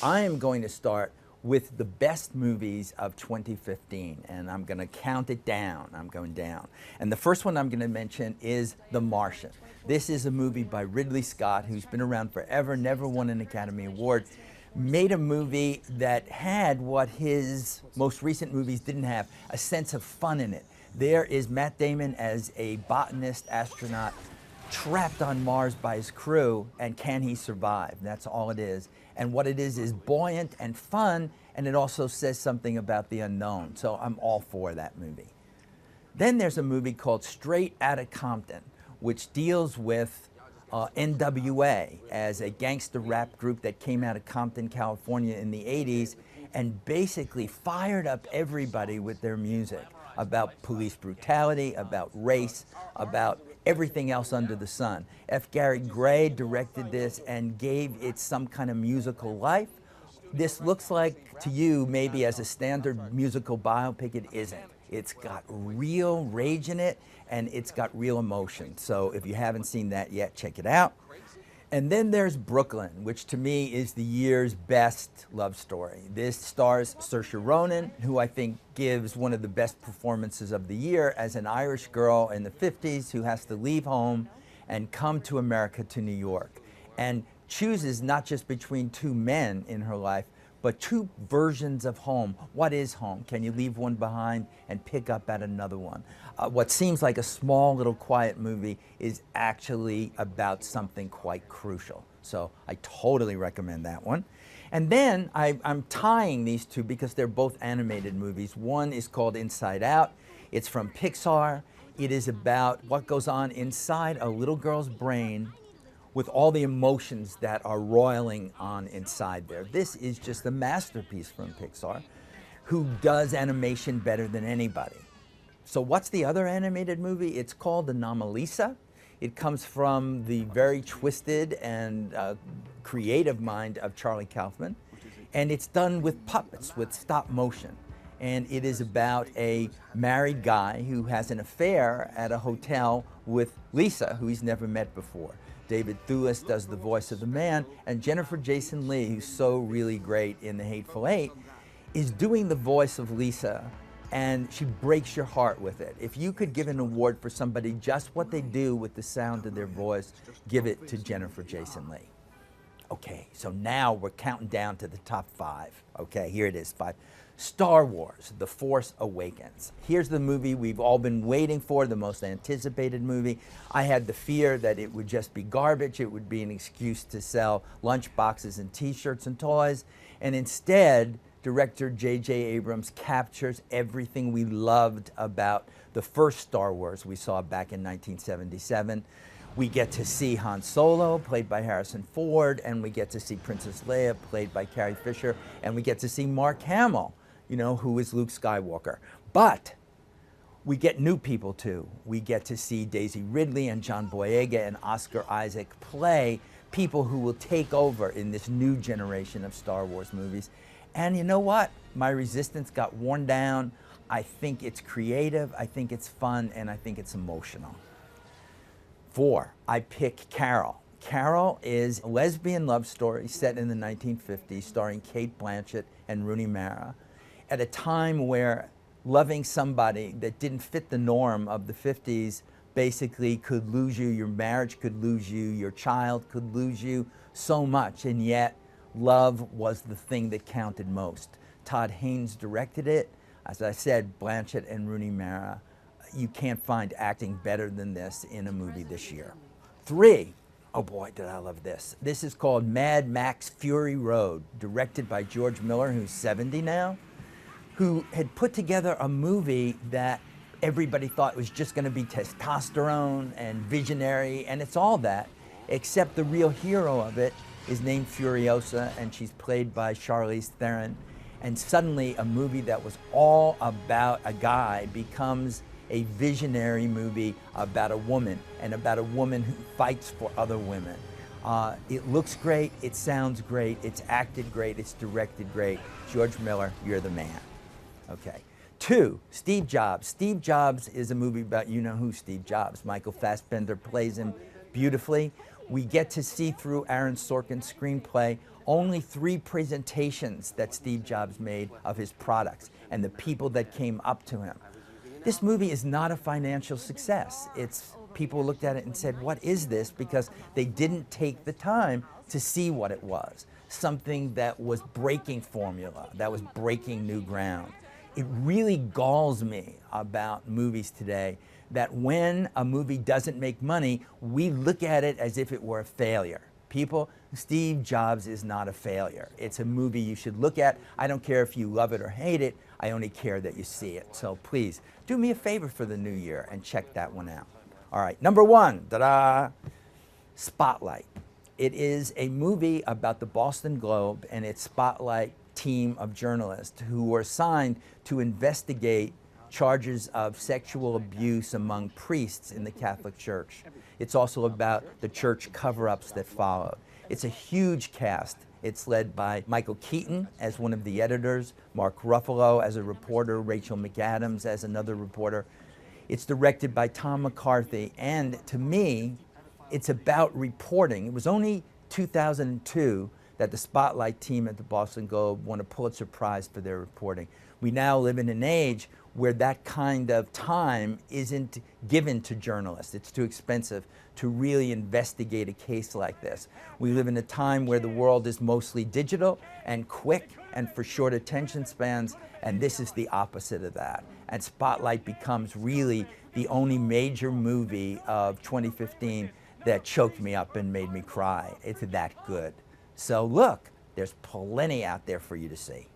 I am going to start with the best movies of 2015, and I'm going to count it down. I'm going down. And the first one I'm going to mention is The Martian. This is a movie by Ridley Scott, who's been around forever, never won an Academy Award, made a movie that had what his most recent movies didn't have, a sense of fun in it. There is Matt Damon as a botanist astronaut trapped on Mars by his crew, and can he survive? That's all it is. And what it is buoyant and fun, and it also says something about the unknown. So I'm all for that movie. Then there's a movie called Straight Outta Compton, which deals with NWA as a gangster rap group that came out of Compton, California in the 80s and basically fired up everybody with their music about police brutality, about race, about everything else under the sun. F. Gary Gray directed this and gave it some kind of musical life. This looks like to you maybe as a standard musical biopic. It isn't. It's got real rage in it and it's got real emotion. So if you haven't seen that yet, check it out. And then there's Brooklyn, which to me is the year's best love story. This stars Saoirse Ronan, who I think gives one of the best performances of the year as an Irish girl in the 50s who has to leave home and come to America, to New York, and chooses not just between two men in her life, but two versions of home. What is home? Can you leave one behind and pick up at another one? What seems like a small little quiet movie is actually about something quite crucial. So I totally recommend that one. And then I'm tying these two because they're both animated movies. One is called Inside Out. It's from Pixar. It is about what goes on inside a little girl's brain with all the emotions that are roiling on inside there. This is just a masterpiece from Pixar, who does animation better than anybody. So what's the other animated movie? It's called Anomalisa. It comes from the very twisted and creative mind of Charlie Kaufman, and it's done with puppets, with stop motion. And it is about a married guy who has an affair at a hotel with Lisa, who he's never met before. David Thewlis does the voice of the man, and Jennifer Jason Leigh, who's so really great in The Hateful Eight, is doing the voice of Lisa, and she breaks your heart with it. If you could give an award for somebody just what they do with the sound of their voice, give it to Jennifer Jason Leigh. Okay, so now we're counting down to the top 5. Okay, here it is, 5. Star Wars, The Force Awakens. Here's the movie we've all been waiting for, the most anticipated movie. I had the fear that it would just be garbage. It would be an excuse to sell lunch boxes and t-shirts and toys. And instead, director J.J. Abrams captures everything we loved about the first Star Wars we saw back in 1977. We get to see Han Solo, played by Harrison Ford, and we get to see Princess Leia, played by Carrie Fisher, and we get to see Mark Hamill, you know, who is Luke Skywalker. But we get new people too. We get to see Daisy Ridley and John Boyega and Oscar Isaac play people who will take over in this new generation of Star Wars movies. And you know what? My resistance got worn down. I think it's creative, I think it's fun, and I think it's emotional. 4, I pick Carol. Carol is a lesbian love story set in the 1950s starring Cate Blanchett and Rooney Mara at a time where loving somebody that didn't fit the norm of the 50s basically could lose you, your marriage could lose you, your child could lose you, so much, and yet love was the thing that counted most. Todd Haynes directed it. As I said, Blanchett and Rooney Mara. You can't find acting better than this in a movie this year. 3, oh boy, did I love this. This is called Mad Max Fury Road, directed by George Miller, who's 70 now, who had put together a movie that everybody thought was just going to be testosterone and visionary, and it's all that, except the real hero of it is named Furiosa, and she's played by Charlize Theron. And suddenly a movie that was all about a guy becomes a visionary movie about a woman, and about a woman who fights for other women. It looks great, it sounds great, it's acted great, it's directed great. George Miller, you're the man. Okay. 2, Steve Jobs. Steve Jobs is a movie about you-know-who Steve Jobs. Michael Fassbender plays him beautifully. We get to see through Aaron Sorkin's screenplay only 3 presentations that Steve Jobs made of his products and the people that came up to him. This movie is not a financial success. It's people looked at it and said, what is this? Because they didn't take the time to see what it was. Something that was breaking formula, that was breaking new ground. It really galls me about movies today that when a movie doesn't make money, we look at it as if it were a failure. People, Steve Jobs is not a failure. It's a movie you should look at. I don't care if you love it or hate it. I only care that you see it. So please, do me a favor for the new year and check that one out. All right, number 1, ta-da, Spotlight. It is a movie about the Boston Globe and its Spotlight team of journalists who were assigned to investigate charges of sexual abuse among priests in the Catholic Church. It's also about the church cover-ups that followed. It's a huge cast. It's led by Michael Keaton as one of the editors, Mark Ruffalo as a reporter, Rachel McAdams as another reporter. It's directed by Tom McCarthy, and to me, it's about reporting. It was only 2002 that the Spotlight team at the Boston Globe won a Pulitzer Prize for their reporting. We now live in an age where that kind of time isn't given to journalists. It's too expensive to really investigate a case like this. We live in a time where the world is mostly digital and quick and for short attention spans, and this is the opposite of that. And Spotlight becomes really the only major movie of 2015 that choked me up and made me cry. It's that good. So look, there's plenty out there for you to see.